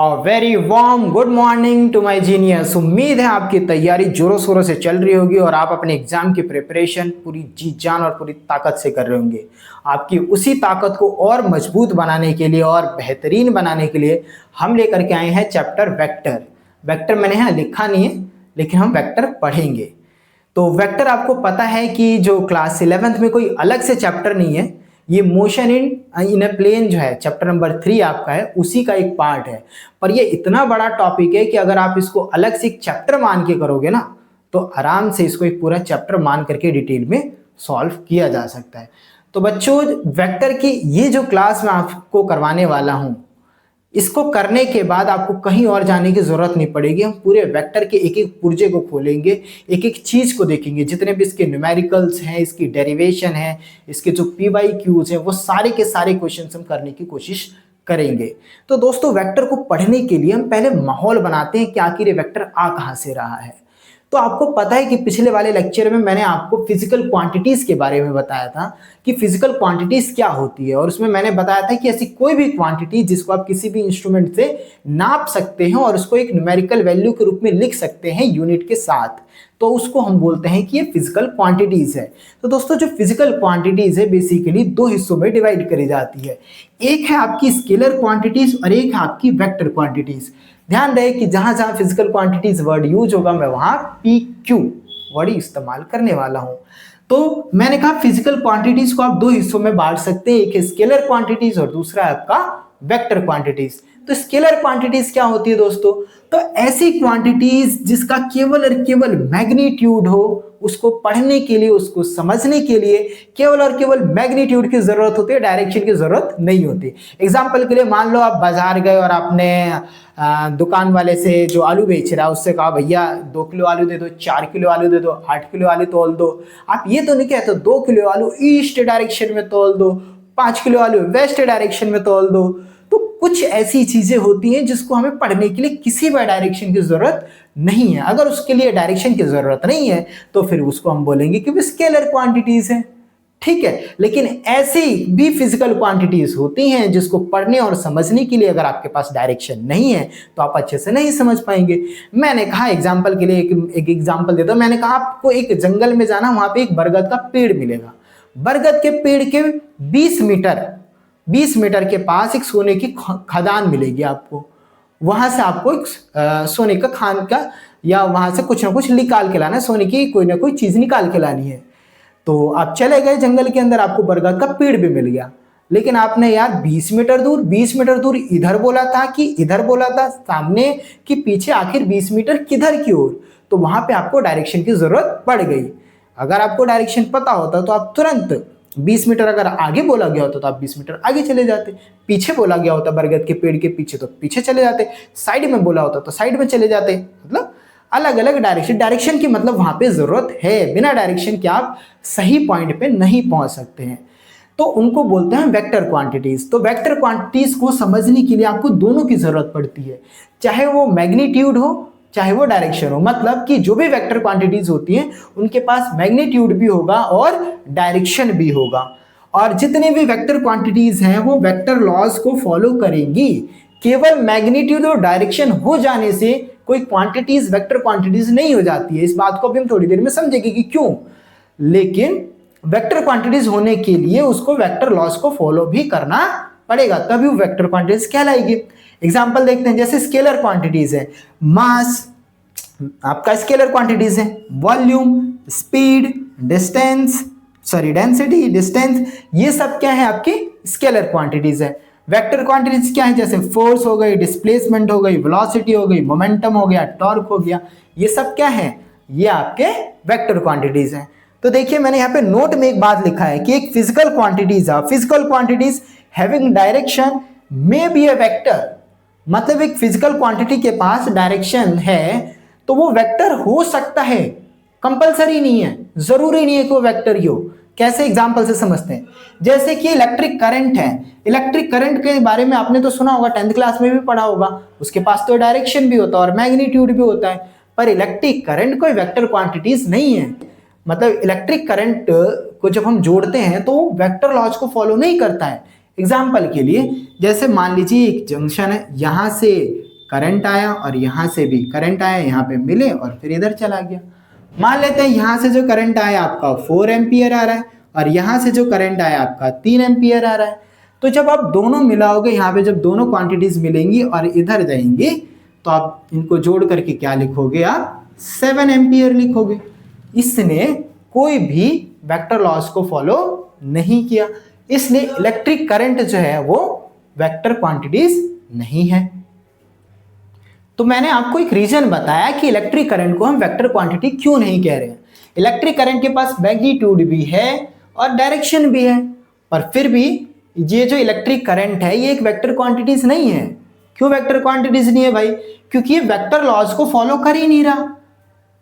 Very warm good morning to my juniors. उम्मीद है आपकी तैयारी जोरों शोरों से चल रही होगी और आप अपने एग्जाम की प्रिपरेशन पूरी जी जान और पूरी ताकत से कर रहे होंगे। आपकी उसी ताकत को और मजबूत बनाने के लिए और बेहतरीन बनाने के लिए हम लेकर के आए हैं चैप्टर वेक्टर। वेक्टर मैंने यहाँ लिखा नहीं है, लेकिन हम वेक्टर पढ़ेंगे। तो वेक्टर आपको पता है कि जो क्लास 11th में कोई अलग से चैप्टर नहीं है, ये मोशन इन अ प्लेन जो है चैप्टर नंबर 3 आपका है, उसी का एक पार्ट है। पर ये इतना बड़ा टॉपिक है कि अगर आप इसको अलग से एक चैप्टर मान के करोगे ना, तो आराम से इसको एक पूरा चैप्टर मान करके डिटेल में सॉल्व किया जा सकता है। तो बच्चों, वेक्टर की ये जो क्लास मैं आपको करवाने वाला हूं, इसको करने के बाद आपको कहीं और जाने की जरूरत नहीं पड़ेगी। हम पूरे वेक्टर के एक एक पुर्जे को खोलेंगे, एक एक चीज को देखेंगे, जितने भी इसके न्यूमेरिकल्स हैं, इसकी डेरिवेशन है, इसके जो PYQs हैं, वो सारे के सारे क्वेश्चंस हम करने की कोशिश करेंगे। तो दोस्तों, वेक्टर को पढ़ने के लिए हम पहले माहौल बनाते हैं कि आखिर ये वेक्टर आ कहां से रहा है। तो आपको पता है कि पिछले वाले लेक्चर में मैंने आपको फिजिकल क्वांटिटीज के बारे में बताया था कि फिजिकल क्वांटिटीज क्या होती है, और उसमें मैंने बताया था कि ऐसी कोई भी क्वांटिटी जिसको आप किसी भी इंस्ट्रूमेंट से नाप सकते हैं और उसको एक न्यूमेरिकल वैल्यू के रूप में लिख सकते हैं यूनिट के साथ, तो उसको हम बोलते हैं कि ये फिजिकल क्वांटिटीज है। तो दोस्तों, जो फिजिकल क्वांटिटीज है बेसिकली दो हिस्सों में डिवाइड करी जाती है। एक है आपकी स्केलर क्वांटिटीज और एक है आपकी वेक्टर क्वांटिटीज। ध्यान रहे कि जहां जहां फिजिकल क्वांटिटीज वर्ड यूज होगा, मैं वहां PQ वर्ड इस्तेमाल करने वाला हूं। तो मैंने कहा फिजिकल क्वांटिटीज को आप दो हिस्सों में बांट सकते हैं, एक है स्केलर क्वांटिटीज और दूसरा है आपका वेक्टर क्वांटिटीज। तो स्केलर क्वांटिटीज क्या होती है दोस्तों? तो ऐसी क्वांटिटीज जिसका केवल और केवल मैग्नीट्यूड हो, उसको पढ़ने के लिए, उसको समझने के लिए केवल और केवल मैग्नीट्यूड की जरूरत होती है, डायरेक्शन की जरूरत नहीं होती। एग्जांपल के लिए मान लो आप बाजार गए और आपने दुकान वाले से जो आलू बेच रहा है उससे कहा, भैया 2 किलो आलू दे दो, 4 किलो आलू दे दो, 8 किलो आलू तोल दो। आप ये तो नहीं कहते 2 किलो आलू ईस्ट डायरेक्शन में तोल दो, 5 किलो आलू वेस्ट डायरेक्शन में तोल दो। तो कुछ ऐसी चीजें होती हैं जिसको हमें पढ़ने के लिए किसी भी डायरेक्शन की जरूरत नहीं है। अगर उसके लिए डायरेक्शन की जरूरत नहीं है तो फिर उसको हम बोलेंगे कि वो स्केलर क्वांटिटीज है, ठीक है। लेकिन ऐसी भी फिजिकल क्वांटिटीज होती हैं जिसको पढ़ने और समझने के लिए अगर आपके पास डायरेक्शन नहीं है तो आप अच्छे से नहीं समझ पाएंगे। मैंने कहा एग्जाम्पल के लिए एक एग्जाम्पल देता हूं। मैंने कहा आपको एक जंगल में जाना, वहां पे एक बरगद का पेड़ मिलेगा। बरगद के पेड़ के 20 मीटर के पास एक सोने की खदान मिलेगी आपको। वहां से आपको एक सोने का खान का या वहां से कुछ ना कुछ निकाल के लाना है, सोने की कोई ना कोई चीज निकाल के लानी है। तो आप चले गए जंगल के अंदर, आपको बरगद का पेड़ भी मिल गया, लेकिन आपने यार 20 मीटर दूर इधर बोला था कि इधर बोला था, सामने कि पीछे, आखिर 20 मीटर किधर की ओर? तो वहां पे आपको डायरेक्शन की जरूरत पड़ गई। अगर आपको डायरेक्शन पता होता तो आप तुरंत 20 मीटर अगर आगे बोला गया होता तो आप 20 मीटर आगे चले जाते, पीछे बोला गया होता बरगद के पेड़ के पीछे तो पीछे चले जाते, साइड में बोला होता तो साइड में चले जाते। मतलब अलग अलग डायरेक्शन की मतलब वहां पे जरूरत है। बिना डायरेक्शन के आप सही पॉइंट पे नहीं पहुंच सकते हैं, तो उनको बोलते हैं वेक्टर क्वांटिटीज। तो वेक्टर क्वांटिटीज को समझने के लिए आपको दोनों की जरूरत पड़ती है, चाहे वो मैग्नीट्यूड हो चाहे वो डायरेक्शन हो। मतलब कि जो भी वेक्टर क्वांटिटीज होती हैं उनके पास मैग्नीट्यूड भी होगा और डायरेक्शन भी होगा, और जितने भी वेक्टर क्वांटिटीज हैं वो वेक्टर लॉज को फॉलो करेंगी। केवल मैग्नीट्यूड और डायरेक्शन हो जाने से कोई क्वांटिटीज वेक्टर क्वांटिटीज नहीं हो जाती है। इस बात को भी हम थोड़ी देर में समझेंगे कि क्यों। लेकिन वेक्टर क्वांटिटीज होने के लिए उसको वेक्टर लॉज को फॉलो भी करना पड़ेगा, तभी वो वेक्टर क्वांटिटीज कहलाएगी। एग्जांपल देखते हैं, जैसे स्केलर क्वांटिटीज है, मास आपका स्केलर क्वांटिटीज है, वॉल्यूम, स्पीड, डेंसिटी, डिस्टेंस, ये सब क्या है आपकी स्केलर क्वांटिटीज है। वेक्टर क्वांटिटीज क्या है? जैसे फोर्स हो गई, डिस्प्लेसमेंट हो गई, वेलोसिटी हो गई, मोमेंटम हो गया, टॉर्क हो गया, ये सब क्या है? ये आपके वेक्टर क्वांटिटीज हैं। तो देखिए मैंने यहाँ पे नोट में एक बात लिखा है कि एक physical quantities having direction may be a vector. मतलब एक फिजिकल क्वांटिटी के पास डायरेक्शन है तो वो वेक्टर हो सकता है, कंपलसरी नहीं है, जरूरी नहीं है कि वो वेक्टर ही हो। कैसे? एग्जांपल से समझते हैं। जैसे कि इलेक्ट्रिक करंट है, इलेक्ट्रिक करंट के बारे में आपने तो सुना होगा, 10th क्लास में भी पढ़ा होगा। उसके पास तो डायरेक्शन भी होता है और मैग्नीट्यूड भी होता है, पर इलेक्ट्रिक करंट कोई वेक्टर क्वांटिटीज नहीं है। मतलब इलेक्ट्रिक करंट को जब हम जोड़ते हैं तो वेक्टर लॉज को फॉलो नहीं करता है। एग्जाम्पल के लिए, जैसे मान लीजिए एक जंक्शन है, यहां से करंट आया और यहाँ से भी करंट आया, यहाँ पे मिले और फिर इधर चला गया। मान लेते हैं यहाँ से जो करंट आया आपका 4 एम्पियर आ रहा है और यहाँ से जो करंट आया आपका 3 एम्पियर आ रहा है। तो जब आप दोनों मिलाओगे, यहाँ पे जब दोनों क्वांटिटीज मिलेंगी और इधर जाएंगी तो आप इनको जोड़ करके क्या लिखोगे, आप 7 एम्पियर लिखोगे। इसने कोई भी वेक्टर लॉस को फॉलो नहीं किया, इसलिए इलेक्ट्रिक करंट जो है वो वेक्टर क्वांटिटीज नहीं है। तो मैंने आपको एक रीजन बताया कि इलेक्ट्रिक करंट को हम वेक्टर क्वांटिटी क्यों नहीं कह रहे हैं। इलेक्ट्रिक करंट के पास मैग्नीट्यूड भी है और डायरेक्शन भी है, पर फिर भी ये जो इलेक्ट्रिक करंट है ये एक वेक्टर क्वांटिटीज नहीं है। क्यों वेक्टर क्वांटिटीज नहीं है भाई? क्योंकि ये वेक्टर लॉज को फॉलो कर ही नहीं रहा।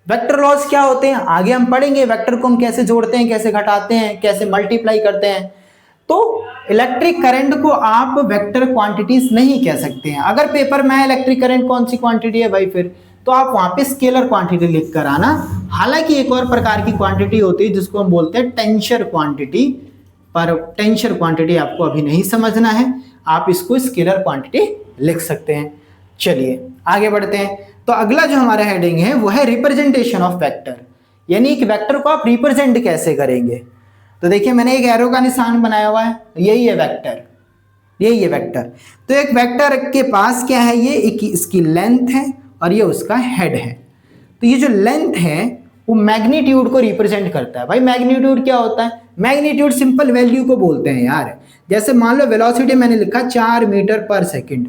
वेक्टर लॉज क्या होते हैं आगे हम पढ़ेंगे, वेक्टर को हम कैसे जोड़ते हैं, कैसे घटाते हैं, कैसे मल्टीप्लाई करते हैं। तो इलेक्ट्रिक करंट को आप वेक्टर क्वांटिटीज नहीं कह सकते हैं। अगर पेपर में इलेक्ट्रिक करंट कौन सी क्वांटिटी है भाई, फिर तो आप वहां पे स्केलर क्वांटिटी लिख कर आना। हालांकि एक और प्रकार की क्वांटिटी होती है जिसको हम बोलते हैं टेंसर क्वांटिटी, पर टेंसर क्वांटिटी आपको अभी नहीं समझना है, आप इसको स्केलर क्वांटिटी लिख सकते हैं। चलिए आगे बढ़ते हैं। तो अगला जो हमारा हेडिंग है वो है रिप्रेजेंटेशन ऑफ वेक्टर, यानी एक वेक्टर को आप रिप्रेजेंट कैसे करेंगे। तो देखिए मैंने एक एरो का निशान बनाया हुआ है, यही है वेक्टर, यही है वेक्टर। तो एक वेक्टर के पास क्या है, ये एक इसकी लेंथ है और ये उसका हेड है। तो ये जो लेंथ है वो मैग्नीट्यूड को रिप्रेजेंट करता है। भाई मैग्नीट्यूड क्या होता है? मैग्नीट्यूड सिंपल वैल्यू को बोलते हैं यार। जैसे मान लो वेलोसिटी मैंने लिखा 4 मीटर पर सेकंड,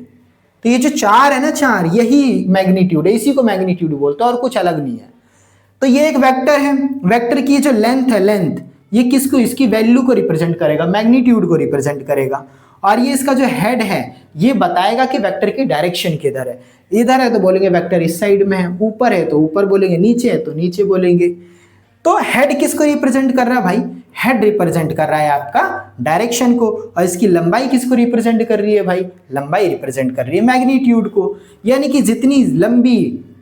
तो ये जो 4 है ना, 4 यही मैग्नीट्यूड है, इसी को मैग्नीट्यूड बोलते हैं और कुछ अलग नहीं है। तो ये एक वेक्टर है, वेक्टर की जो लेंथ है, लेंथ ये किसको, इसकी वैल्यू को रिप्रेजेंट करेगा, मैग्नीट्यूड को रिप्रेजेंट करेगा। और ये इसका जो हेड है ये बताएगा कि वेक्टर की डायरेक्शन किधर है। इधर है तो बोलेंगे वेक्टर इस साइड में है, ऊपर है तो ऊपर बोलेंगे, नीचे है तो नीचे बोलेंगे। तो हेड किसको रिप्रेजेंट कर रहा है भाई? हेड रिप्रेजेंट कर रहा है आपका डायरेक्शन को। और इसकी लंबाई किसको रिप्रेजेंट कर रही है भाई? लंबाई रिप्रेजेंट कर रही है मैग्नीट्यूड को। यानी कि जितनी लंबी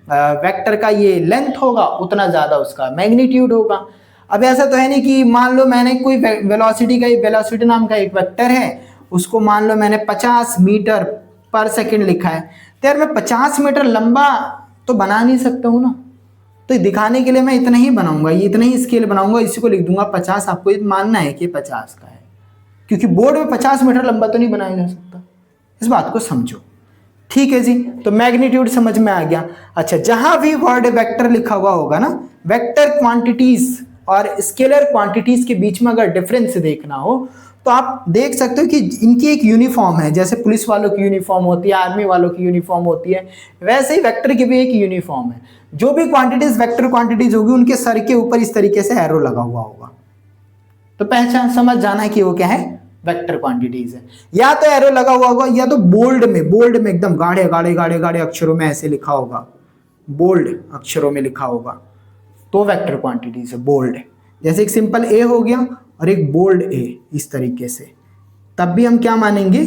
वेक्टर का ये लेंथ होगा उतना ज्यादा उसका मैग्नीट्यूड होगा। अब ऐसा तो है नहीं कि मान लो मैंने कोई वेलोसिटी का, वेलोसिटी नाम का एक वेक्टर है, उसको मान लो मैंने 50 मीटर पर सेकंड लिखा है, तो यार मैं 50 मीटर लंबा तो बना नहीं सकता हूँ ना। तो दिखाने के लिए मैं इतना ही बनाऊंगा, ये इतना ही स्केल बनाऊंगा, इसी को लिख दूंगा 50। आपको ये मानना है कि 50 का है, क्योंकि बोर्ड में 50 मीटर लंबा तो नहीं बनाया जा सकता। इस बात को समझो, ठीक है जी। तो मैग्नीट्यूड समझ में आ गया। अच्छा, जहां भी वर्ड वेक्टर लिखा हुआ होगा ना, वेक्टर क्वांटिटीज और स्केलर क्वांटिटीज के बीच में अगर डिफरेंस देखना हो तो आप देख सकते हो कि इनकी एक यूनिफॉर्म है। जैसे पुलिस वालों की यूनिफॉर्म होती है, आर्मी वालों की यूनिफॉर्म होती है, वैसे ही वेक्टर की भी एक यूनिफॉर्म है। जो भी क्वांटिटीज वेक्टर क्वांटिटीज होगी उनके सर के ऊपर इस तरीके से एरो लगा हुआ होगा, तो पहचान समझ जाना है कि वो क्या है, वेक्टर क्वांटिटीज है। या तो एरो लगा हुआ होगा या तो बोल्ड में एकदम गाढ़े गाढ़े गाढ़े गाढ़े अक्षरों में ऐसे लिखा होगा, बोल्ड अक्षरों में लिखा होगा, तो वेक्टर क्वांटिटीज है बोल्ड। जैसे एक सिंपल ए हो गया और एक बोल्ड ए, इस तरीके से, तब भी हम क्या मानेंगे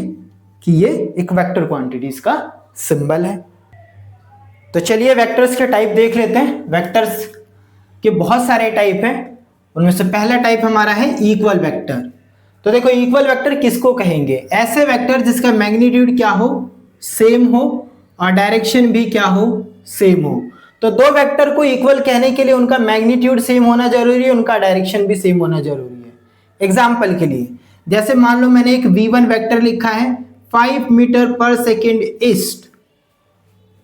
कि ये एक वेक्टर क्वांटिटीज का सिंबल है। तो चलिए वेक्टर्स के टाइप देख लेते हैं। वेक्टर्स के बहुत सारे टाइप हैं, उनमें से पहला टाइप हमारा है इक्वल वेक्टर। तो देखो इक्वल वेक्टर किसको कहेंगे? ऐसे वेक्टर जिसका मैग्नीट्यूड क्या हो, सेम हो, और डायरेक्शन भी क्या हो, सेम हो। तो दो वेक्टर को इक्वल कहने के लिए उनका मैग्नीट्यूड सेम होना जरूरी है, उनका डायरेक्शन भी सेम होना जरूरी है। एग्जाम्पल के लिए जैसे मान लो मैंने एक v1 वेक्टर लिखा है 5 मीटर पर सेकेंड ईस्ट,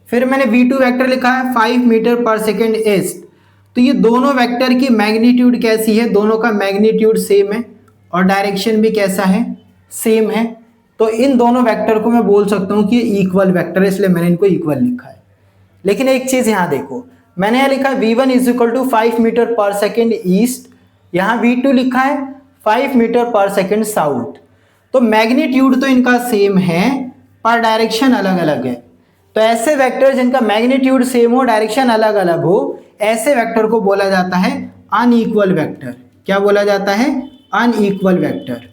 फिर मैंने v2 वेक्टर लिखा है 5 मीटर पर सेकेंड ईस्ट। तो ये दोनों वेक्टर की मैग्नीट्यूड कैसी है? दोनों का मैग्नीट्यूड सेम है और डायरेक्शन भी कैसा है, सेम है। तो इन दोनों वेक्टर को मैं बोल सकता हूं कि इक्वल वेक्टर है, इसलिए मैंने इनको इक्वल लिखा है। लेकिन एक चीज यहां देखो, मैंने यहां लिखा है v1 is equal to 5 metre per second east, यहां v2 लिखा है 5 मीटर पर सेकेंड साउथ। तो मैग्नीट्यूड तो इनका सेम है पर डायरेक्शन अलग अलग है। तो ऐसे वेक्टर जिनका मैग्नीट्यूड सेम हो, डायरेक्शन अलग अलग हो, ऐसे वेक्टर को बोला जाता है अनइक्वल वेक्टर। क्या बोला जाता है? Unequal vector.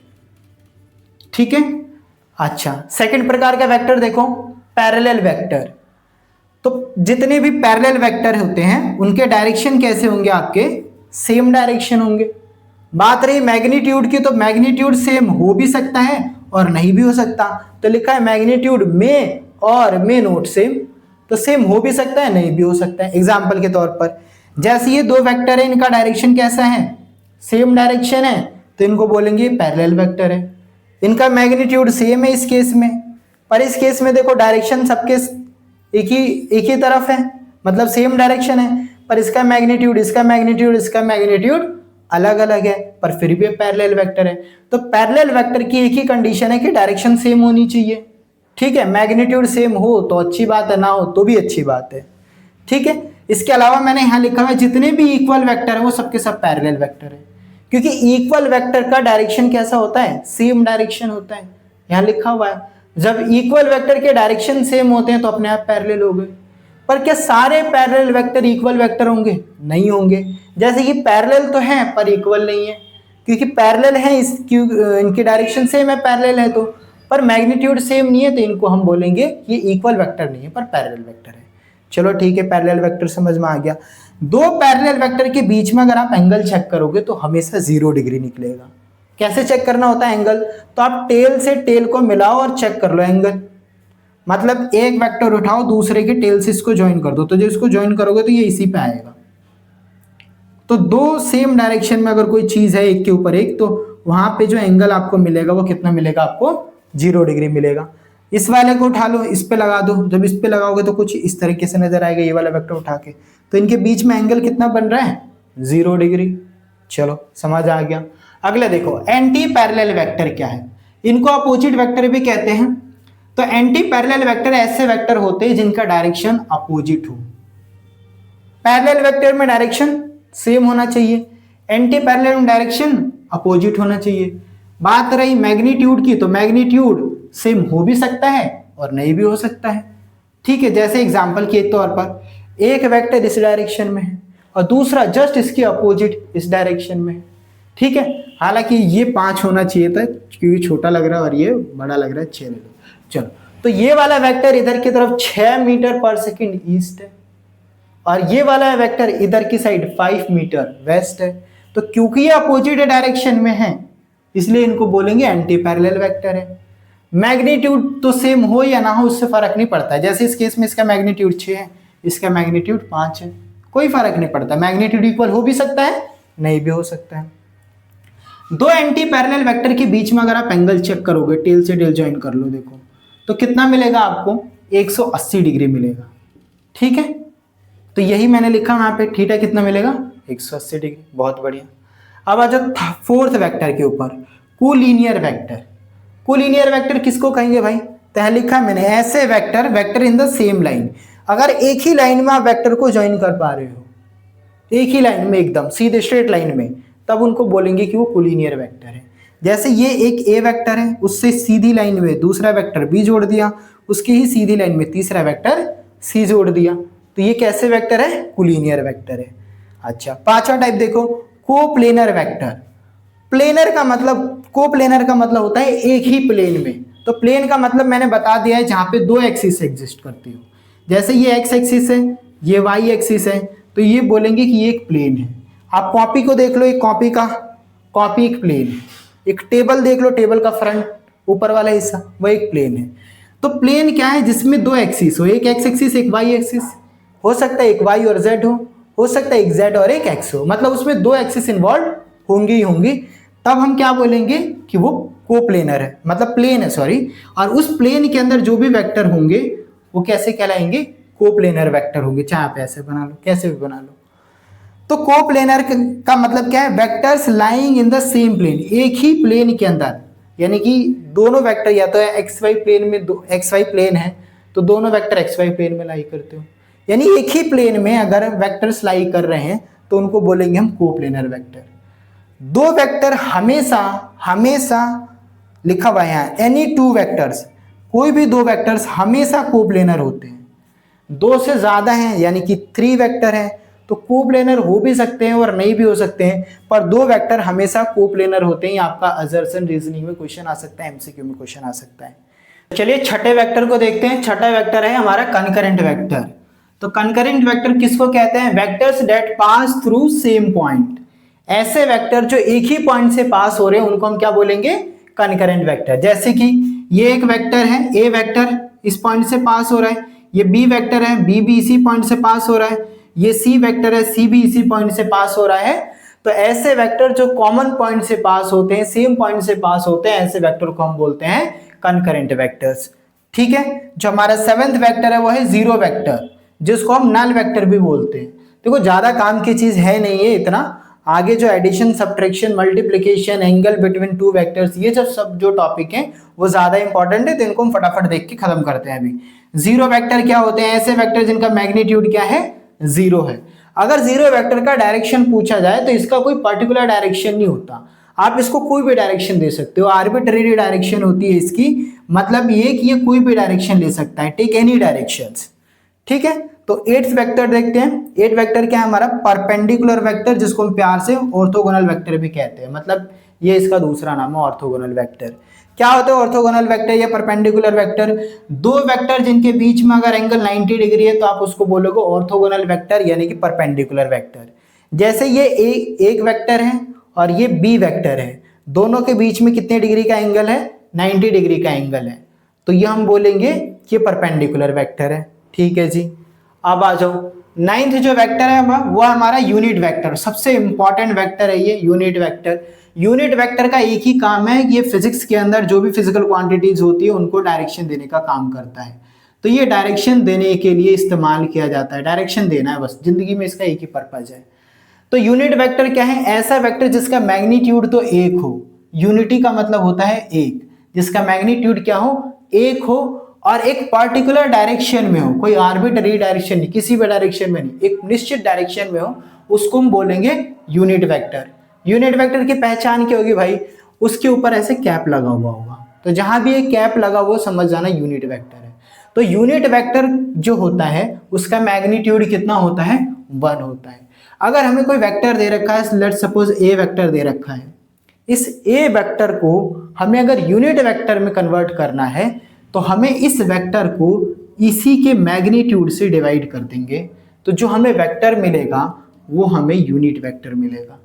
ठीक है। अच्छा, सेकंड प्रकार का वेक्टर देखो, पैरेलल वेक्टर। तो जितने भी पैरेलल वेक्टर होते हैं उनके डायरेक्शन कैसे होंगे? आपके सेम डायरेक्शन होंगे। बात रही मैग्नीट्यूड की, तो मैग्नीट्यूड सेम हो भी सकता है और नहीं भी हो सकता। तो लिखा है मैग्नीट्यूड में और मे नोट सेम। तो सेम हो भी सकता है, नहीं भी हो सकता है। एग्जाम्पल के तौर पर जैसे ये दो वेक्टर है, इनका डायरेक्शन कैसा है, सेम डायरेक्शन है, तो इनको बोलेंगे पैरेलल वेक्टर है। इनका मैग्नीट्यूड सेम है इस केस में, पर इस केस में देखो डायरेक्शन सबके एक ही तरफ है, मतलब सेम डायरेक्शन है, पर इसका मैग्नीट्यूड अलग अलग है, पर फिर भी पैरेलल वेक्टर है। तो पैरेलल वेक्टर की एक ही कंडीशन है कि डायरेक्शन सेम होनी चाहिए, ठीक है। मैग्नीट्यूड सेम हो तो अच्छी बात है, ना हो तो भी अच्छी बात है, ठीक है। इसके अलावा मैंने यहाँ लिखा हुआ है जितने भी इक्वल वेक्टर है वो सबके सब पैरेलल वेक्टर है, क्योंकि इक्वल वेक्टर का डायरेक्शन कैसा होता है, सेम डायरेक्शन होता है। यहाँ लिखा हुआ है जब इक्वल वेक्टर के डायरेक्शन सेम होते हैं तो अपने आप पैरेलल हो गए। पर क्या सारे पैरेलल वेक्टर इक्वल वेक्टर होंगे, नहीं होंगे। जैसे कि पैरेलल तो है पर इक्वल नहीं है, क्योंकि पैरेलल है इनकी डायरेक्शन सेम है, पैरेलल है तो, पर मैग्नीट्यूड सेम नहीं है, तो इनको हम बोलेंगे ये इक्वल वेक्टर नहीं है पर पैरेलल वेक्टर है। चलो ठीक है, पैरेलल वेक्टर समझ में आ गया। दो पैरेलल वेक्टर के बीच में अगर आप एंगल चेक करोगे तो हमेशा 0 डिग्री निकलेगा। कैसे चेक करना होता है एंगल, तो आप टेल से टेल को मिलाओ और चेक कर लो एंगल। मतलब एक वेक्टर उठाओ, दूसरे के टेल से इसको ज्वाइन कर दो, तो जब इसको ज्वाइन करोगे तो ये इसी पे आएगा। तो दो सेम डायरेक्शन में अगर कोई चीज है एक के ऊपर एक, तो वहां पे जो एंगल आपको मिलेगा वो कितना मिलेगा, आपको 0 डिग्री मिलेगा। इस वाले को उठा लो, इस पे लगा दो, जब इस पे लगाओगे तो कुछ इस तरीके से नजर आएगा, ये वाला वेक्टर उठा के, तो इनके बीच में एंगल कितना बन रहा है, 0 डिग्री। चलो समझ आ गया। अगला देखो, एंटी पैरेलल वेक्टर क्या है, इनको अपोजिट वेक्टर भी कहते हैं। तो एंटी पैरेलल वेक्टर ऐसे वेक्टर होते हैं जिनका डायरेक्शन अपोजिट हो। पैरेलल वेक्टर में डायरेक्शन सेम होना चाहिए, एंटी पैरेलल में डायरेक्शन अपोजिट होना चाहिए। बात रही मैग्नीट्यूड की, तो मैग्नीट्यूड सेम हो भी सकता है और नहीं भी हो सकता है, ठीक है। जैसे एग्जांपल के तौर पर एक वेक्टर इस डायरेक्शन में है और दूसरा जस्ट इसके अपोजिट इस डायरेक्शन में है, ठीक है। हालांकि ये 5 होना चाहिए था क्योंकि छोटा लग रहा है और ये बड़ा लग रहा है 6 ले लो। चलो, तो ये वाला वेक्टर इधर की तरफ 6 मीटर पर सेकेंड ईस्ट है और ये वाला वेक्टर इधर की साइड 5 मीटर वेस्ट है। तो क्योंकि ये अपोजिट डायरेक्शन में है इसलिए इनको बोलेंगे एंटी पैरेलल वेक्टर है। मैग्नीट्यूड तो सेम हो या ना हो उससे फर्क नहीं पड़ता है। जैसे इस केस में इसका मैग्नीट्यूड 6 है, इसका मैग्नीट्यूड 5 है, कोई फर्क नहीं पड़ता। मैग्नीट्यूड इक्वल हो भी सकता है, नहीं भी हो सकता है। दो एंटी पैरेलल वेक्टर के बीच में अगर आप एंगल चेक करोगे, टेल से टेल ज्वाइन कर लो, देखो तो कितना मिलेगा आपको, 180 डिग्री मिलेगा, ठीक है। तो यही मैंने लिखा यहाँ पे, थीटा कितना मिलेगा, 180 डिग्री। बहुत बढ़िया। अब आ जाओ फोर्थ वेक्टर के ऊपर, कोलिनियर वेक्टर। कोलिनियर वेक्टर किसको कहेंगे भाई, तो लिखा मैंने ऐसे vector, vector in the same line. अगर एक ही लाइन में आप वेक्टर को ज्वाइन कर पा रहे हो, एक ही लाइन में एकदम सीधे स्ट्रेट लाइन में, तब उनको बोलेंगे कि वो कोलिनियर वेक्टर है। जैसे ये एक ए वेक्टर है, उससे सीधी लाइन में दूसरा वेक्टर बी जोड़ दिया, उसकी ही सीधी लाइन में तीसरा वेक्टर सी जोड़ दिया, तो ये कैसे वेक्टर है, कोलिनियर वेक्टर है। अच्छा, पांचवा टाइप देखो, कोप्लेनर वेक्टर। प्लेनर का मतलब, कोप्लेनर का मतलब होता है एक ही प्लेन में। तो प्लेन का मतलब मैंने बता दिया है जहां पे दो एक्सिस एग्जिस्ट करती हो। जैसे ये एक्स एक्सिस है, ये वाई एक्सिस है, तो ये बोलेंगे कि ये एक प्लेन है। आप कॉपी को देख लो, एक कॉपी एक प्लेन है। एक टेबल देख लो, टेबल का फ्रंट ऊपर वाला हिस्सा वो एक प्लेन है। तो प्लेन क्या है, जिसमें दो एक्सिस हो, एक एक्स एक्सिस एक वाई एक्सिस, हो सकता है एक वाई और जेड हो सकता है एक जेड और एक एक्स हो, मतलब उसमें दो एक्सिस इन्वॉल्व होंगी ही होंगी। तब हम क्या बोलेंगे कि वो कोप्लेनर है, मतलब प्लेन है, सॉरी। और उस प्लेन के अंदर जो भी वेक्टर होंगे वो कैसे कहलाएंगे, कोप्लेनर वेक्टर होंगे। चाहे आप ऐसे बना लो, कैसे भी बना लो। तो कोप्लेनर का मतलब क्या है, vectors lying in the same plane, एक ही प्लेन के अंदर, यानी कि दोनों वेक्टर या तो एक्स वाई प्लेन में, एक्स वाई प्लेन है तो दोनों वेक्टर एक्स वाई प्लेन में लाई करते हो, यानी एक ही प्लेन में अगर वेक्टर्स लाई कर रहे हैं तो उनको बोलेंगे हम कोप्लेनर वेक्टर। दो वेक्टर हमेशा लिखा हुआ है यहाँ, एनी टू वेक्टर्स, कोई भी दो वेक्टर्स हमेशा कोप्लेनर होते हैं। दो से ज्यादा हैं यानी कि 3 वेक्टर हैं तो कोप्लेनर हो भी सकते हैं और नहीं भी हो सकते हैं, पर दो वेक्टर हमेशा कोप्लेनर होते हैं। आपका असर्शन रीजनिंग में क्वेश्चन आ सकता है, एमसीक्यू में क्वेश्चन आ सकता है। चलिए छठे वेक्टर को देखते हैं। छठा वेक्टर है हमारा कंकरेंट वेक्टर। तो कंकरेंट वेक्टर किसको कहते हैं, vectors that pass through same point. ऐसे वेक्टर जो एक ही पॉइंट से पास हो रहे हैं उनको हम क्या बोलेंगे, कंकरेंट वेक्टर। जैसे कि ये एक वेक्टर है, ए वेक्टर इस पॉइंट से पास हो रहा है, ये बी वेक्टर है, बी भी इसी पॉइंट से पास हो रहा है, ये सी वेक्टर है, सी भी इसी पॉइंट से पास हो रहा है। तो ऐसे वेक्टर जो कॉमन पॉइंट से पास होते हैं, सेम पॉइंट से पास होते हैं, ऐसे वेक्टर को हम बोलते हैं कंकरेंट वेक्टर्स। ठीक है, जो हमारा सेवेंथ वेक्टर है वो है जीरो वेक्टर, जिसको हम नल वेक्टर भी बोलते हैं। देखो ज्यादा काम की चीज है नहीं है इतना, आगे जो addition, subtraction, multiplication, angle between two vectors, ये सब जो टॉपिक हैं वो ज्यादा इंपॉर्टेंट है, तो इनको हम फटाफट देख के खत्म करते हैं अभी। जीरो वेक्टर क्या होते हैं? ऐसे वेक्टर जिनका मैग्नीट्यूड क्या है? जीरो है। अगर जीरो वेक्टर का डायरेक्शन पूछा जाए तो इसका कोई पर्टिकुलर डायरेक्शन नहीं होता, आप इसको कोई भी डायरेक्शन दे सकते हो, आर्बिट्रेरी डायरेक्शन होती है इसकी, मतलब ये कि ये कोई भी डायरेक्शन ले सकता है, टेक एनी डायरेक्शंस। ठीक है, तो एट्थ वेक्टर देखते हैं। एट वेक्टर क्या है हमारा? परपेंडिकुलर वेक्टर, जिसको हम प्यार से ऑर्थोगोनल वेक्टर भी कहते हैं, मतलब ये इसका दूसरा नाम है ऑर्थोगोनल वेक्टर। क्या होता है ऑर्थोगोनल वेक्टर या परपेंडिकुलर वेक्टर? दो वेक्टर जिनके बीच में अगर एंगल 90 डिग्री है तो आप उसको बोलोगे ऑर्थोगोनल वेक्टर यानी कि परपेंडिकुलर वेक्टर। जैसे ये एक वेक्टर है और ये बी वेक्टर है, दोनों के बीच में कितने डिग्री का एंगल है? 90 डिग्री का एंगल है, तो ये हम बोलेंगे कि परपेंडिकुलर वेक्टर है। ठीक है जी, अब आ जाओ नाइन्थ जो वेक्टर है वो हमारा यूनिट वेक्टर, सबसे इंपॉर्टेंट वेक्टर है ये यूनिट वेक्टर। यूनिट वेक्टर का एक ही काम है कि ये फिजिक्स के अंदर जो भी फिजिकल क्वांटिटीज होती है उनको डायरेक्शन देने का काम करता है, तो ये डायरेक्शन देने के लिए इस्तेमाल किया जाता है, डायरेक्शन देना है बस, जिंदगी में इसका एक ही पर्पज है। तो यूनिट वेक्टर क्या है? ऐसा वेक्टर जिसका मैग्नीट्यूड तो एक हो, यूनिटी का मतलब होता है एक, जिसका मैग्नीट्यूड क्या हो? एक हो, और एक पर्टिकुलर डायरेक्शन में हो, कोई आर्बिट्ररी डायरेक्शन नहीं, किसी भी डायरेक्शन में नहीं, एक निश्चित डायरेक्शन में हो, उसको हम बोलेंगे यूनिट वेक्टर। यूनिट वेक्टर की पहचान क्या होगी भाई? उसके ऊपर ऐसे कैप लगा हुआ होगा, तो जहां भी एक कैप लगा हुआ समझ जाना यूनिट वेक्टर है। तो यूनिट वेक्टर जो होता है उसका मैग्नीट्यूड कितना होता है? 1 होता है। अगर हमें कोई वेक्टर दे रखा है, लेट्स सपोज ए वेक्टर दे रखा है, इस ए वेक्टर को हमें अगर यूनिट वेक्टर में कन्वर्ट करना है तो हमें इस वेक्टर को इसी के मैग्नीट्यूड से डिवाइड कर देंगे, तो जो हमें वेक्टर मिलेगा वो हमें यूनिट वेक्टर मिलेगा।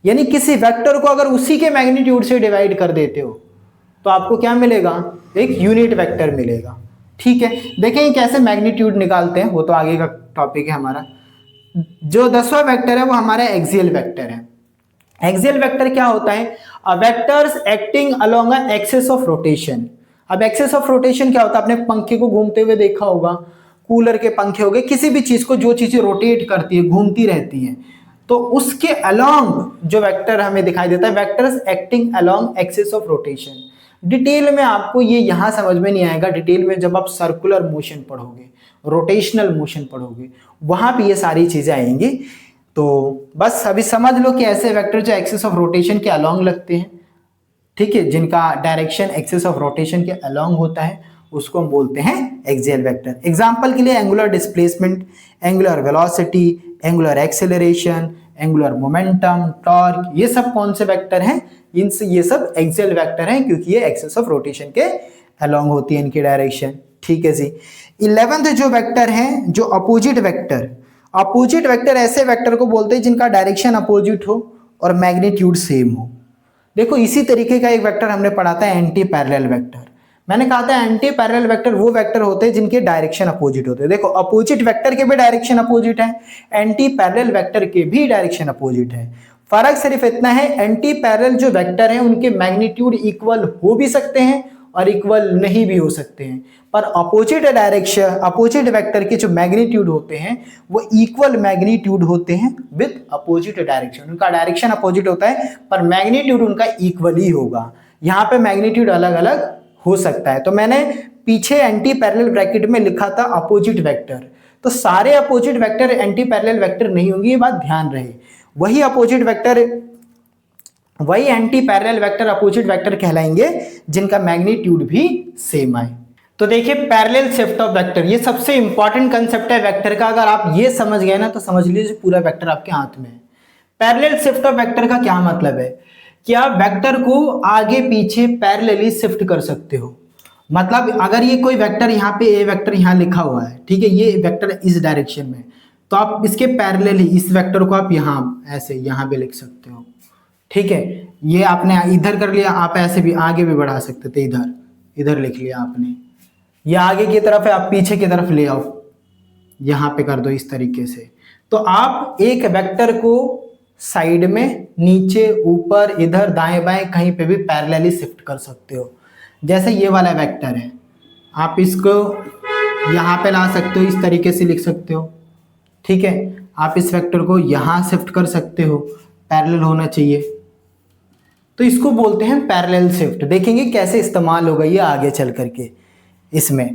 यानी किसी वेक्टर को अगर उसी के मैग्नीट्यूड से डिवाइड कर देते हो तो आपको क्या मिलेगा? एक यूनिट वेक्टर मिलेगा। ठीक है, देखें कैसे मैग्नीट्यूड निकालते हैं, वो तो आगे का टॉपिक है हमारा। जो 10वां वेक्टर है वो हमारा एक्सियल वेक्टर है। एक्सियल वेक्टर क्या होता है? Vectors acting along a axis of rotation. अब एक्सिस ऑफ रोटेशन क्या होता है? आपने पंखे को घूमते हुए देखा होगा, कूलर के पंखे हो गए, किसी भी चीज को, जो चीजें रोटेट करती है, घूमती रहती हैं, तो उसके अलोंग जो वेक्टर हमें दिखाई देता है, vectors acting along axis of rotation. Detail में आपको ये यहां समझ में नहीं आएगा, डिटेल में जब आप सर्कुलर मोशन पढ़ोगे, रोटेशनल मोशन पढ़ोगे, वहां पे ये सारी चीजें आएंगी। तो बस अभी समझ लो कि ऐसे वेक्टर जो एक्सिस ऑफ रोटेशन के अलोंग लगते हैं, ठीक है, जिनका डायरेक्शन एक्सिस ऑफ रोटेशन के अलोंग होता है, उसको हम बोलते हैं एक्सियल वेक्टर। एग्जांपल के लिए angular displacement, angular velocity, angular acceleration, angular momentum, torque, ये सब कौन से वेक्टर हैं? इनसे ये सब एक्सियल वेक्टर हैं, क्योंकि ये एक्सिस ऑफ रोटेशन के अलोंग होती है इनकी डायरेक्शन। ठीक है जी। 11th जो वेक्टर है, जो अपोजिट वेक्टर, अपोजिट वेक्टर ऐसे वेक्टर को बोलते हैं जिनका डायरेक्शन अपोजिट हो और मैग्नीट्यूड सेम हो। देखो इसी तरीके का एक वेक्टर हमने पढ़ा था, एंटी पैरेलल वेक्टर। मैंने कहा था एंटी पैरेलल वेक्टर वो वेक्टर होते हैं जिनके डायरेक्शन अपोजिट होते हैं। देखो अपोजिट वेक्टर के भी डायरेक्शन अपोजिट है, एंटी पैरेलल वेक्टर के भी डायरेक्शन अपोजिट है। फर्क सिर्फ इतना है, एंटी पैरेलल जो वेक्टर है उनके मैग्नीट्यूड इक्वल हो भी सकते हैं और इक्वल नहीं भी हो सकते हैं, पर अपोजिट डायरेक्शन, अपोजिट वेक्टर के जो मैग्नीट्यूड होते हैं वो इक्वल मैग्नीट्यूड होते हैं विद अपोजिट डायरेक्शन। उनका डायरेक्शन अपोजिट होता है पर मैग्नीट्यूड उनका इक्वल ही होगा। यहाँ पे मैग्नीट्यूड अलग अलग हो सकता है। तो मैंने पीछे एंटी पैरेलल ब्रैकेट में लिखा था अपोजिट वेक्टर, तो सारे opposite vector anti parallel vector नहीं होंगे, ये बात ध्यान रहे। वही अपोजिट वेक्टर, वही anti parallel vector opposite vector कहलाएंगे जिनका मैग्नीट्यूड भी सेम आए। तो देखिए पैरेलल शिफ्ट ऑफ वेक्टर, ये सबसे इंपॉर्टेंट कंसेप्ट है वेक्टर का। अगर आप ये समझ गए ना तो समझ लीजिए पूरा वेक्टर आपके हाथ में है। पैरेलल शिफ्ट ऑफ वेक्टर का क्या मतलब है कि आप वेक्टर को आगे पीछे पैरेलली शिफ्ट कर सकते हो। मतलब अगर ये कोई वेक्टर यहाँ पे ए वेक्टर यहाँ लिखा हुआ है, ठीक है, ये वेक्टर इस डायरेक्शन में, तो आप इसके पैरेलली इस वेक्टर को आप यहाँ ऐसे यहाँ पे लिख सकते हो। ठीक है, ये आपने इधर कर लिया, आप ऐसे भी आगे भी बढ़ा सकते थे, इधर इधर लिख लिया आपने, ये आगे की तरफ है, आप पीछे की तरफ ले आओ, यहाँ पे कर दो इस तरीके से। तो आप एक वेक्टर को साइड में, नीचे, ऊपर, इधर, दाएं बाएं कहीं पे भी पैरेलली शिफ्ट कर सकते हो। जैसे ये वाला वेक्टर है, आप इसको यहाँ पे ला सकते हो, इस तरीके से लिख सकते हो, ठीक है। आप इस वेक्टर को यहाँ शिफ्ट कर सकते हो, पैरेलल होना चाहिए, तो इसको बोलते हैं पैरेलल शिफ्ट। देखेंगे कैसे इस्तेमाल होगा ये आगे चल करके। इसमें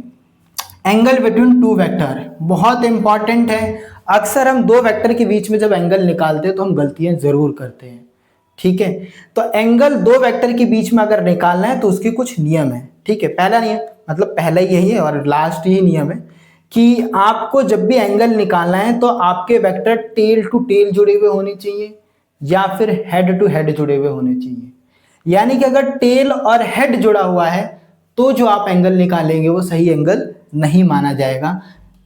एंगल बिटवीन टू वेक्टर बहुत इंपॉर्टेंट है। अक्सर हम दो वेक्टर के बीच में जब एंगल निकालते हैं तो हम गलतियां जरूर करते हैं, ठीक है। तो एंगल दो वेक्टर के बीच में अगर निकालना है तो उसके कुछ नियम है, ठीक है। पहला नियम, मतलब पहला यही है और लास्ट ही नियम है कि आपको जब भी एंगल निकालना है तो आपके वेक्टर टेल टू टेल जुड़े हुए होने चाहिए या फिर हेड टू हेड जुड़े हुए होने चाहिए। यानी कि अगर टेल और हेड जुड़ा हुआ है तो जो आप एंगल निकालेंगे वो सही एंगल नहीं माना जाएगा।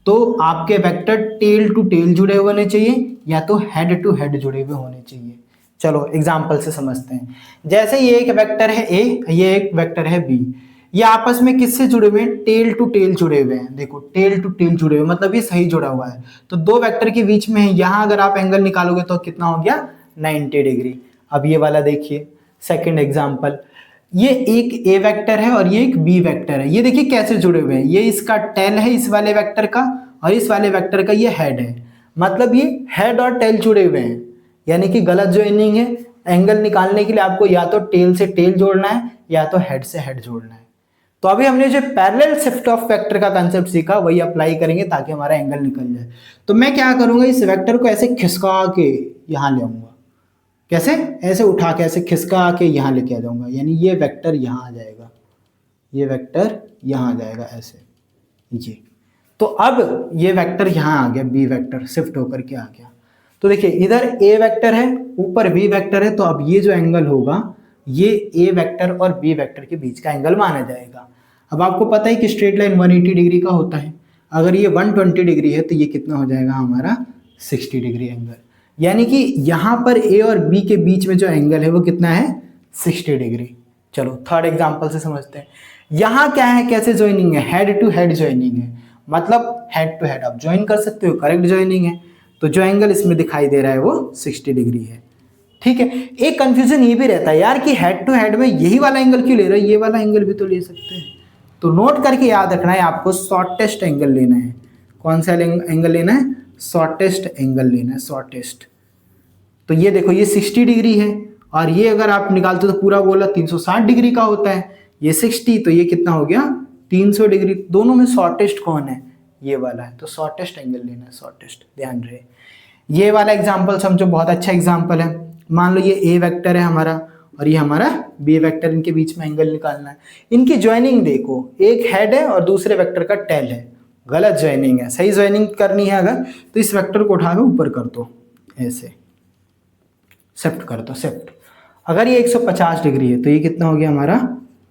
तो आपके वेक्टर टेल टू टेल जुड़े हुए होने चाहिए या तो हेड टू हेड जुड़े हुए होने चाहिए। चलो एग्जांपल से समझते हैं। जैसे ये एक वेक्टर है ए, ये एक वेक्टर है बी, ये आपस में किससे जुड़े हुए हैं? टेल टू टेल जुड़े हुए हैं। देखो टेल टू टेल जुड़े हुए, मतलब ये सही जुड़ा हुआ है। तो दो वेक्टर के बीच में है, यहाँ अगर आप एंगल निकालोगे तो कितना हो गया? 90 डिग्री। अब ये वाला देखिए सेकंड एग्जांपल, ये एक ए वेक्टर है और ये एक बी वेक्टर है। ये देखिए कैसे जुड़े हुए हैं, ये इसका टेल है इस वाले वेक्टर का और इस वाले वेक्टर का ये हेड है, मतलब ये हेड और टेल जुड़े हुए हैं, यानी कि गलत ज्वाइनिंग है। एंगल निकालने के लिए आपको या तो टेल से टेल जोड़ना है या तो हेड से हेड जोड़ना है। तो अभी हमने जो पैरेलल शिफ्ट ऑफ वेक्टर का कंसेप्ट सीखा वही अप्लाई करेंगे ताकि हमारा एंगल निकल जाए। तो मैं क्या करूंगा, इस वेक्टर को ऐसे खिसका के यहाँ ले आऊंगा। कैसे? ऐसे उठा के ऐसे खिसका के यहाँ लेके आ जाऊंगा, यानी ये वेक्टर यहाँ आ जाएगा, ये वेक्टर यहाँ आ जाएगा ऐसे ये। तो अब ये वेक्टर यहाँ आ गया, बी वेक्टर शिफ्ट होकर के आ गया। तो देखिए इधर ए वेक्टर है, ऊपर बी वेक्टर है, तो अब ये जो एंगल होगा ये ए वेक्टर और बी वेक्टर के बीच का एंगल माना जाएगा। अब आपको पता है कि स्ट्रेट लाइन 180 डिग्री का होता है। अगर ये 120 डिग्री है तो ये कितना हो जाएगा हमारा? 60 डिग्री एंगल। यानी कि यहाँ पर ए और बी के बीच में जो एंगल है वो कितना है? 60 डिग्री। चलो थर्ड एग्जांपल से समझते हैं। यहाँ क्या है, कैसे ज्वाइनिंग है? हेड टू हेड ज्वाइनिंग है, मतलब हेड टू हेड आप ज्वाइन कर सकते हो, करेक्ट ज्वाइनिंग है। तो जो एंगल इसमें दिखाई दे रहा है वो 60 डिग्री है, ठीक है। एक कंफ्यूजन ये भी रहता है यार कि हेड टू हेड में यही वाला एंगल क्यों ले रहे हो, ये वाला एंगल भी तो ले सकते हैं। तो नोट करके याद रखना है आपको, शॉर्टेस्ट एंगल लेना है। कौन सा एंगल लेना है? शॉर्टेस्ट एंगल लेना है, शॉर्टेस्ट। तो ये देखो ये 60 डिग्री है और ये अगर आप निकालते हो तो पूरा बोला 360 डिग्री का होता है। ये 60 तो ये कितना हो गया? 300 डिग्री। दोनों में शॉर्टेस्ट कौन है? ये वाला है। तो शॉर्टेस्ट एंगल लेना है, शॉर्टेस्ट, ध्यान रहे। ये वाला एग्जाम्पल समझो, बहुत अच्छा एग्जाम्पल है। मान लो ये ए वेक्टर है हमारा और ये हमारा बी वेक्टर, इनके बीच में एंगल निकालना है। इनकी ज्वाइनिंग देखो, एक हेड है और दूसरे वेक्टर का टेल है, गलत ज्वाइनिंग है। सही ज्वाइनिंग करनी है अगर तो इस वेक्टर को उठा के ऊपर कर दो, ऐसे शिफ्ट कर दो, शिफ्ट। अगर ये 150 डिग्री है तो ये कितना हो गया हमारा?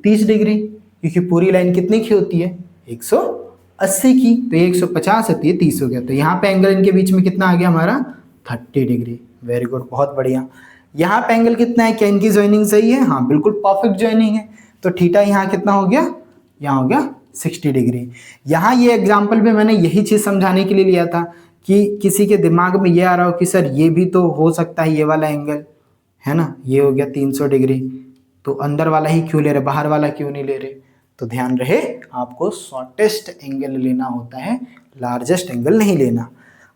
30 डिग्री, क्योंकि पूरी लाइन कितनी की होती है? 180 की। तो ये 150 है तो ये 30 हो गया। तो यहाँ पे एंगल इनके बीच में कितना आ गया हमारा? 30 डिग्री। वेरी गुड, बहुत बढ़िया। यहाँ पे एंगल कितना है? क्या इनकी ज्वाइनिंग सही है? हाँ बिल्कुल परफेक्ट ज्वाइनिंग है। तो थीटा यहाँ कितना हो गया? यहाँ हो गया 60 डिग्री। यहाँ ये एग्जाम्पल में मैंने यही चीज़ समझाने के लिए लिया था कि किसी के दिमाग में ये आ रहा हो कि सर ये भी तो हो सकता है, ये वाला एंगल है ना, ये हो गया 300 डिग्री, तो अंदर वाला ही क्यों ले रहे, बाहर वाला क्यों नहीं ले रहे? तो ध्यान रहे आपको शॉर्टेस्ट एंगल लेना होता है, लार्जेस्ट एंगल नहीं लेना।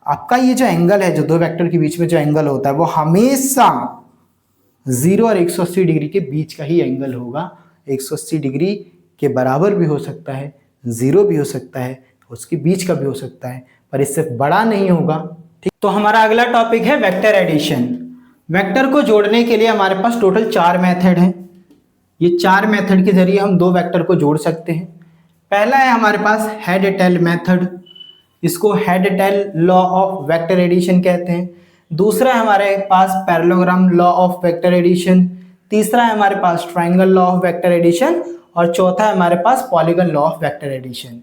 आपका ये जो एंगल है, जो दो वेक्टर के बीच में जो एंगल होता है वो हमेशा 0 और 180 डिग्री के बीच का ही एंगल होगा। 180 डिग्री के बराबर भी हो सकता है, 0 भी हो सकता है, उसके बीच का भी हो सकता है, पर इससे बड़ा नहीं होगा, ठीक। तो हमारा अगला टॉपिक है वेक्टर एडिशन। वेक्टर को जोड़ने के लिए हमारे पास टोटल 4 मेथड हैं। ये 4 मेथड के जरिए हम दो वेक्टर को जोड़ सकते हैं। पहला है हमारे पास हेड टेल मेथड, इसको head tail law of vector addition कहते हैं। दूसरा है हमारे पास parallelogram law of vector addition. तीसरा है हमारे पास triangle law of vector addition और चौथा है हमारे पास polygon law of vector addition.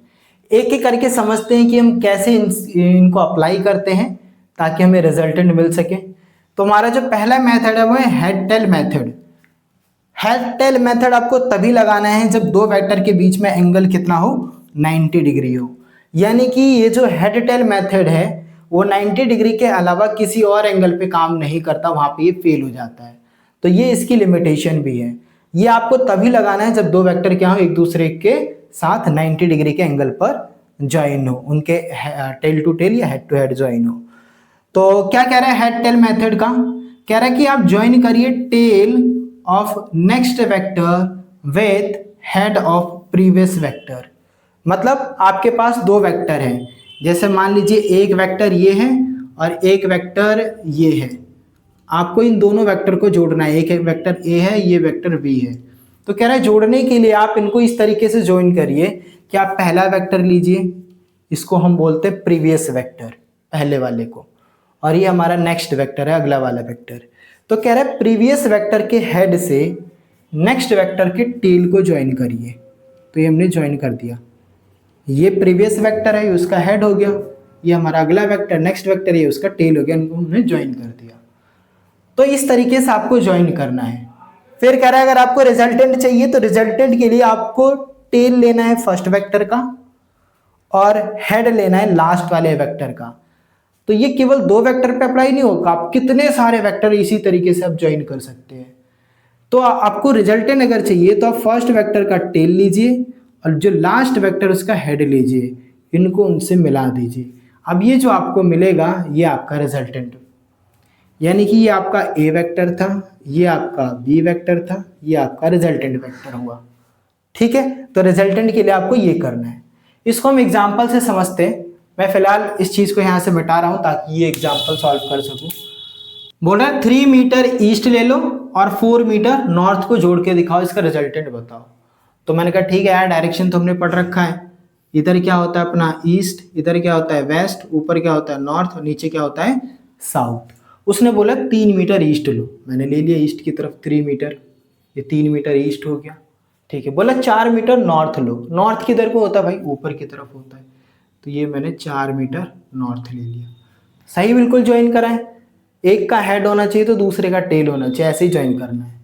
एक एक करके समझते हैं कि हम कैसे इनको अप्लाई करते हैं ताकि हमें रिजल्टेंट मिल सके। तो हमारा जो पहला मेथड है वो है head tail method. Head tail method आपको तभी लगाना है जब दो वेक्टर के बीच में एंगल कितना हो? 90 डिग्री हो, यानी कि ये जो हेड टेल मेथड है वो 90 डिग्री के अलावा किसी और एंगल पे काम नहीं करता, वहां पे ये फेल हो जाता है। तो ये इसकी लिमिटेशन भी है। ये आपको तभी लगाना है जब दो वेक्टर क्या हो, एक दूसरे के साथ 90 डिग्री के एंगल पर ज्वाइन हो, उनके टेल टू टेल या हेड टू हेड ज्वाइन हो। तो क्या कह रहा है हेड टेल मेथड का, कह रहा है कि आप ज्वाइन करिए tail of next vector with head of previous vector. मतलब आपके पास दो वेक्टर हैं, जैसे मान लीजिए एक वेक्टर ये है और एक वेक्टर ये है, आपको इन दोनों वेक्टर को जोड़ना है, एक वेक्टर ए है, ये वेक्टर बी है। तो कह रहा है जोड़ने के लिए आप इनको इस तरीके से ज्वाइन करिए कि आप पहला वेक्टर लीजिए, इसको हम बोलते हैं प्रीवियस वेक्टर, पहले वाले को, और ये हमारा नेक्स्ट वेक्टर है, अगला वाला वेक्टर। तो कह रहा है प्रीवियस वेक्टर के हेड से नेक्स्ट वेक्टर के टेल को ज्वाइन करिए। तो ये हमने ज्वाइन कर दिया, ये प्रीवियस वेक्टर है, उसका हेड हो गया, ये हमारा अगला वेक्टर नेक्स्ट वेक्टर है, उसका टेल हो गया, इनको हमने ज्वाइन कर दिया। तो इस तरीके से आपको ज्वाइन करना है। फिर कह रहा है अगर आपको रिजल्टेंट चाहिए तो रिजल्टेंट के लिए आपको टेल लेना है फर्स्ट वेक्टर का और हेड लेना है लास्ट वाले वेक्टर का। तो ये केवल दो वेक्टर पे अप्लाई नहीं होगा, आप कितने सारे वेक्टर इसी तरीके से आप ज्वाइन कर सकते हैं। तो आपको रिजल्टेंट अगर चाहिए तो आप फर्स्ट वेक्टर का टेल लीजिए और जो लास्ट वेक्टर उसका हेड लीजिए, इनको उनसे मिला दीजिए। अब ये जो आपको मिलेगा ये आपका रिजल्टेंट, यानी कि ये आपका ए वेक्टर था, ये आपका बी वेक्टर था, ये आपका रिजल्टेंट वेक्टर हुआ। ठीक है, तो रिजल्टेंट के लिए आपको ये करना है। इसको हम एग्जाम्पल से समझते हैं। मैं फिलहाल इस चीज़ को यहाँ से मिटा रहा हूँ ताकि ये एग्जाम्पल सॉल्व कर सकूँ। बोल रहा है 3 मीटर ईस्ट ले लो और 4 मीटर नॉर्थ को जोड़ के दिखाओ, इसका रिजल्टेंट बताओ। तो मैंने कहा ठीक है यार, डायरेक्शन तो हमने पढ़ रखा है, इधर क्या होता है अपना ईस्ट, इधर क्या होता है वेस्ट, ऊपर क्या होता है नॉर्थ और नीचे क्या होता है साउथ। उसने बोला 3 मीटर ईस्ट लो, मैंने ले लिया ईस्ट की तरफ 3 मीटर, ये 3 मीटर ईस्ट हो गया। ठीक है, बोला 4 मीटर नॉर्थ लो, नॉर्थ किधर को होता है भाई, ऊपर की तरफ होता है, तो ये मैंने 4 मीटर नॉर्थ ले लिया। सही, बिल्कुल ज्वाइन करा है। एक का हेड होना चाहिए तो दूसरे का टेल होना चाहिए, ऐसे ही ज्वाइन करना है।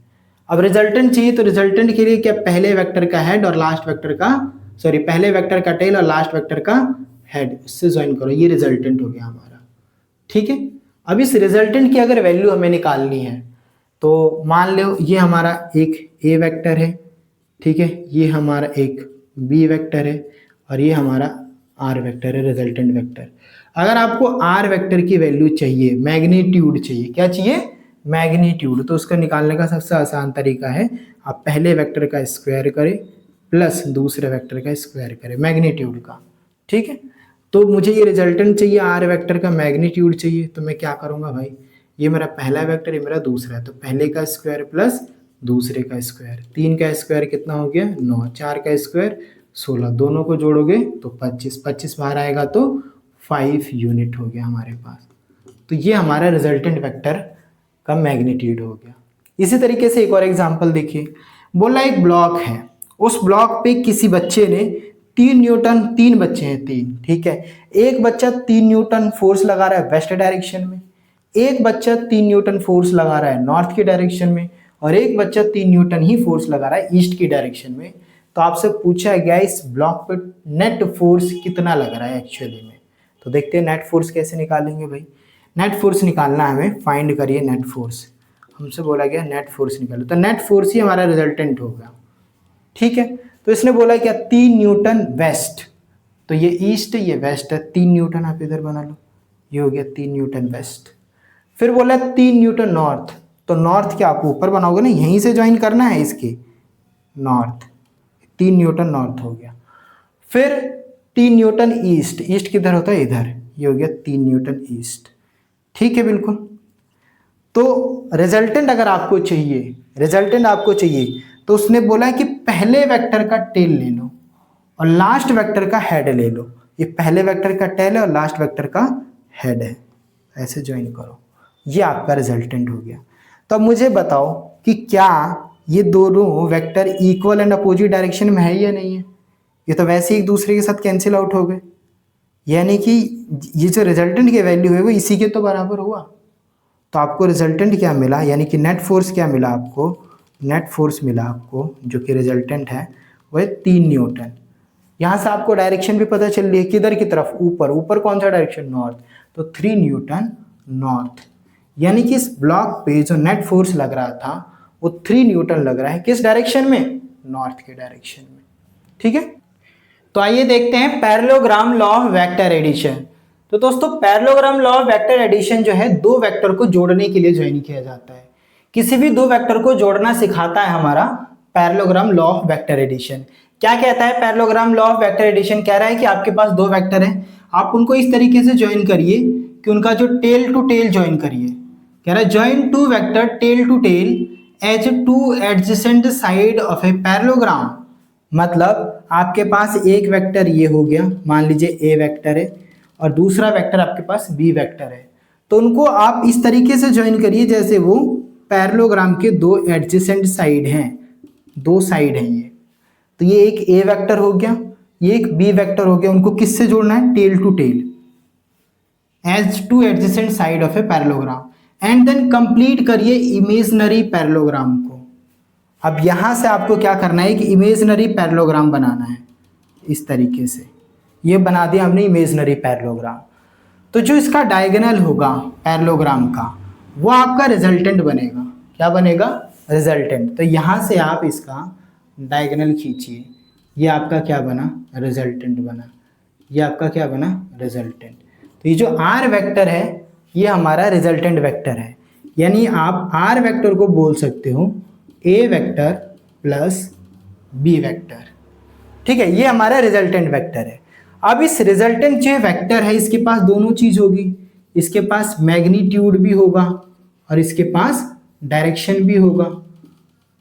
अब रिजल्टेंट चाहिए तो रिजल्टेंट के लिए क्या, पहले वेक्टर का हेड और लास्ट वेक्टर का, सॉरी पहले वेक्टर का टेल और लास्ट वेक्टर का हेड, इससे ज्वाइन करो, ये रिजल्टेंट हो गया हमारा। ठीक है, अब इस रिजल्टेंट की अगर वैल्यू हमें निकालनी है तो मान लो ये हमारा एक ए वेक्टर है, ठीक है, ये हमारा एक बी वेक्टर है और ये हमारा आर वेक्टर है, रिजल्टेंट वेक्टर। अगर आपको आर वेक्टर की वैल्यू चाहिए, मैग्नीट्यूड चाहिए, क्या चाहिए, मैग्नीट्यूड, तो उसका निकालने का सबसे आसान तरीका है आप पहले वेक्टर का स्क्वायर करें प्लस दूसरे वेक्टर का स्क्वायर करें, मैग्नीट्यूड का। ठीक है, तो मुझे ये रिजल्टेंट चाहिए, आर वेक्टर का मैग्नीट्यूड चाहिए, तो मैं क्या करूँगा भाई, ये मेरा पहला वेक्टर, ये मेरा दूसरा है, तो पहले का स्क्वायर प्लस दूसरे का स्क्वायर, 3 का स्क्वायर कितना हो गया 9, 4 का स्क्वायर 16, दोनों को जोड़ोगे तो 25, 25 बाहर आएगा तो 5 यूनिट हो गया हमारे पास। तो ये हमारा रिजल्टेंट वेक्टर का मैग्नीट्यूड हो गया। इसी तरीके से एक और एग्जांपल देखिए, बोला एक ब्लॉक है, उस ब्लॉक पे किसी बच्चे ने 3 न्यूटन, 3 बच्चे हैं 3, ठीक है, एक बच्चा 3 न्यूटन फोर्स लगा रहा है वेस्ट डायरेक्शन में, एक बच्चा 3 न्यूटन फोर्स लगा रहा है नॉर्थ की डायरेक्शन में और एक बच्चा 3 न्यूटन ही फोर्स लगा रहा है ईस्ट की डायरेक्शन में। तो आपसे पूछा गया इस ब्लॉक पे नेट फोर्स कितना लग रहा है एक्चुअली में। तो देखते हैं नेट फोर्स कैसे निकालेंगे भाई। नेट फोर्स निकालना है हमें, फाइंड करिए नेट फोर्स, हमसे बोला गया नेट फोर्स निकालो, तो नेट फोर्स ही हमारा रिजल्टेंट होगा। ठीक है, तो इसने बोला क्या 3 न्यूटन वेस्ट, तो ये ईस्ट ये वेस्ट है, 3 न्यूटन आप इधर बना लो, ये हो गया 3 न्यूटन वेस्ट। फिर बोला 3 न्यूटन नॉर्थ, तो नॉर्थ क्या आप ऊपर बनाओगे ना, यहीं से ज्वाइन करना है इसकी नॉर्थ, 3 न्यूटन नॉर्थ हो गया। फिर 3 न्यूटन ईस्ट, ईस्ट किधर होता है इधर, ये हो गया 3 न्यूटन ईस्ट। ठीक है, बिल्कुल। तो रिजल्टेंट अगर आपको चाहिए, रिजल्टेंट आपको चाहिए तो उसने बोला है कि पहले वेक्टर का टेल ले लो और लास्ट वेक्टर का हेड ले लो, ये पहले वेक्टर का टेल है और लास्ट वेक्टर का हेड है, ऐसे ज्वाइन करो, ये आपका रिजल्टेंट हो गया। तो अब मुझे बताओ कि क्या ये दोनों vector equal and opposite direction में है या नहीं है, ये तो वैसे ही एक दूसरे के साथ कैंसिल आउट हो गए, यानी कि ये जो रिजल्टेंट की वैल्यू है वो इसी के तो बराबर हुआ। तो आपको रिजल्टेंट क्या मिला, यानी कि नेट फोर्स क्या मिला आपको, नेट फोर्स मिला आपको जो कि रिजल्टेंट है वो है 3 न्यूटन। यहाँ से आपको डायरेक्शन भी पता चल रही है, किधर की तरफ, ऊपर। ऊपर कौन सा डायरेक्शन, नॉर्थ, तो 3 न्यूटन नॉर्थ। यानी कि इस ब्लॉक पे जो नेट फोर्स लग रहा था वो 3 न्यूटन लग रहा है, किस डायरेक्शन में, नॉर्थ के डायरेक्शन में। ठीक है, तो आइए देखते हैं parallelogram law of vector addition. तो दोस्तों parallelogram law of vector addition जो है दो वेक्टर को जोड़ने के लिए ज्वाइन किया जाता है। किसी भी दो वेक्टर को जोड़ना सिखाता है हमारा parallelogram law of vector addition. क्या कहता है parallelogram law of vector addition, कह रहा है कि आपके पास दो वेक्टर हैं, आप उनको इस तरीके से ज्वाइन करिए कि उनका जो टेल टू टेल ज्वाइन करिए। कह रहा है join two vector tail to tail as two adjacent side of a parallelogram. मतलब आपके पास एक वेक्टर ये हो गया, मान लीजिए ए वेक्टर है, और दूसरा वेक्टर आपके पास बी वेक्टर है, तो उनको आप इस तरीके से ज्वाइन करिए जैसे वो पैरेललोग्राम के दो एडजेसेंट साइड हैं, दो साइड हैं ये। तो ये एक ए वेक्टर हो गया, ये एक बी वेक्टर हो गया, उनको किससे जोड़ना है, tail to tail as two adjacent side of a parallelogram. And then complete करिए इमेजिनरी पैरेललोग्राम को। अब यहां से आपको क्या करना है कि इमेजिनरी पैरेललोग्राम बनाना है, इस तरीके से ये बना दिया हमने इमेजिनरी पैरेललोग्राम। तो जो इसका डायगोनल होगा पैरेललोग्राम का वो आपका रिजल्टेंट बनेगा। क्या बनेगा, रिजल्टेंट। तो यहाँ से आप इसका डायगोनल खींचिए, ये आपका क्या बना, रिजल्टेंट बना। ये आपका क्या बना, रिजल्टेंट। तो ये जो आर वेक्टर है ये हमारा रिजल्टेंट वेक्टर है, यानी आप आर वेक्टर को बोल सकते हो ए वेक्टर प्लस बी वेक्टर। ठीक है, ये हमारा रिजल्टेंट वेक्टर है। अब इस रिजल्टेंट जो वेक्टर है इसके पास दोनों चीज होगी, इसके पास मैग्नीट्यूड भी होगा और इसके पास डायरेक्शन भी होगा।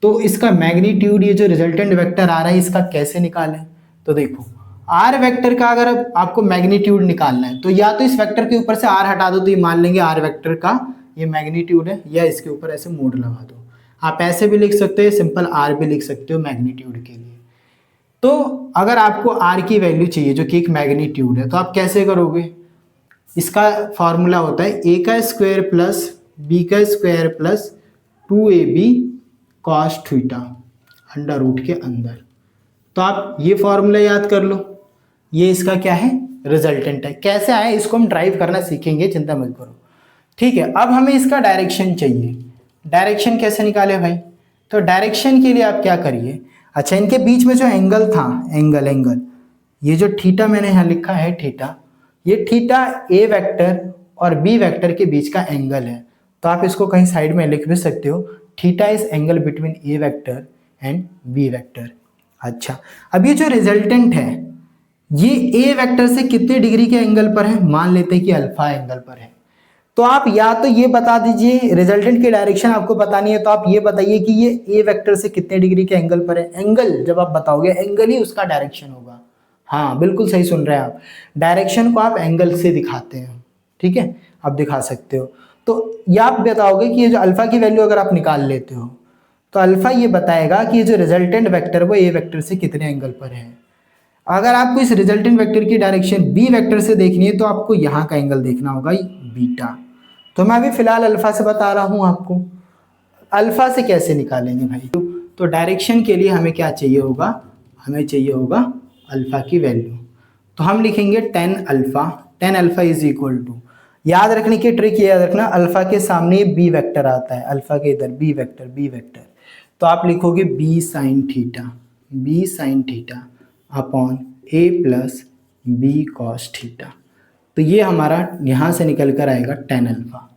तो इसका मैग्नीट्यूड, ये जो रिजल्टेंट वेक्टर आ रहा है इसका कैसे निकालें, तो देखो आर वेक्टर का अगर आपको मैग्नीट्यूड निकालना है तो या तो इस वेक्टर के ऊपर से आर हटा दो, तो ये मान लेंगे आर वेक्टर का ये मैग्नीट्यूड है, या इसके ऊपर ऐसे मोड़ लगा दो। आप ऐसे भी लिख सकते हो, सिंपल आर भी लिख सकते हो मैग्नीट्यूड के लिए। तो अगर आपको आर की वैल्यू चाहिए जो कि एक मैग्नीट्यूड है, तो आप कैसे करोगे, इसका फॉर्मूला होता है ए का स्क्वायर प्लस बी का square plus 2ab cos theta under root के अंदर। तो आप ये फॉर्मूला याद कर लो, ये इसका क्या है, रिजल्टेंट है। कैसे आए इसको हम ड्राइव करना सीखेंगे, चिंता मत करो। ठीक है, अब हमें इसका डायरेक्शन चाहिए। डायरेक्शन कैसे निकाले भाई, तो डायरेक्शन के लिए आप क्या करिए, अच्छा इनके बीच में जो एंगल था, एंगल ये जो थीटा मैंने यहाँ लिखा है थीटा, ये थीटा ए वेक्टर और बी वेक्टर के बीच का एंगल है। तो आप इसको कहीं साइड में लिख भी सकते हो, theta is angle between A vector and B vector. अच्छा, अब ये जो रिजल्टेंट है ये ए वेक्टर से कितने डिग्री के एंगल पर है, मान लेते हैं कि अल्फा एंगल पर है। तो आप या तो ये बता दीजिए, रिजल्टेंट की डायरेक्शन आपको बतानी है तो आप ये बताइए कि ये ए वेक्टर से कितने डिग्री के एंगल पर है। एंगल जब आप बताओगे एंगल ही उसका डायरेक्शन होगा। हाँ बिल्कुल सही सुन रहे हैं आप, डायरेक्शन को आप एंगल से दिखाते हैं। ठीक है, आप दिखा सकते हो। तो ये आप बताओगे कि ये जो अल्फा की वैल्यू अगर आप निकाल लेते हो तो अल्फा ये बताएगा कि ये जो रिजल्टेंट वेक्टर वो ए वेक्टर से कितने एंगल पर है। अगर आपको इस रिजल्टेंट वेक्टर की डायरेक्शन बी वेक्टर से देखनी है तो आपको यहाँ का एंगल देखना होगा बीटा। तो मैं अभी फिलहाल अल्फा से बता रहा हूँ आपको, अल्फा से कैसे निकालेंगे भाई। तो डायरेक्शन के लिए हमें क्या चाहिए होगा, हमें चाहिए होगा अल्फा की वैल्यू। तो हम लिखेंगे 10 alpha, 10 alpha is equal to, याद रखने की ट्रिक याद रखना, अल्फा के सामने बी वेक्टर आता है, अल्फा के इधर बी वेक्टर, तो आप लिखोगे बी साइन थीटा अपॉन ए प्लस बी कॉस थीटा। तो ये हमारा यहाँ से निकल कर आएगा 10 अल्फा।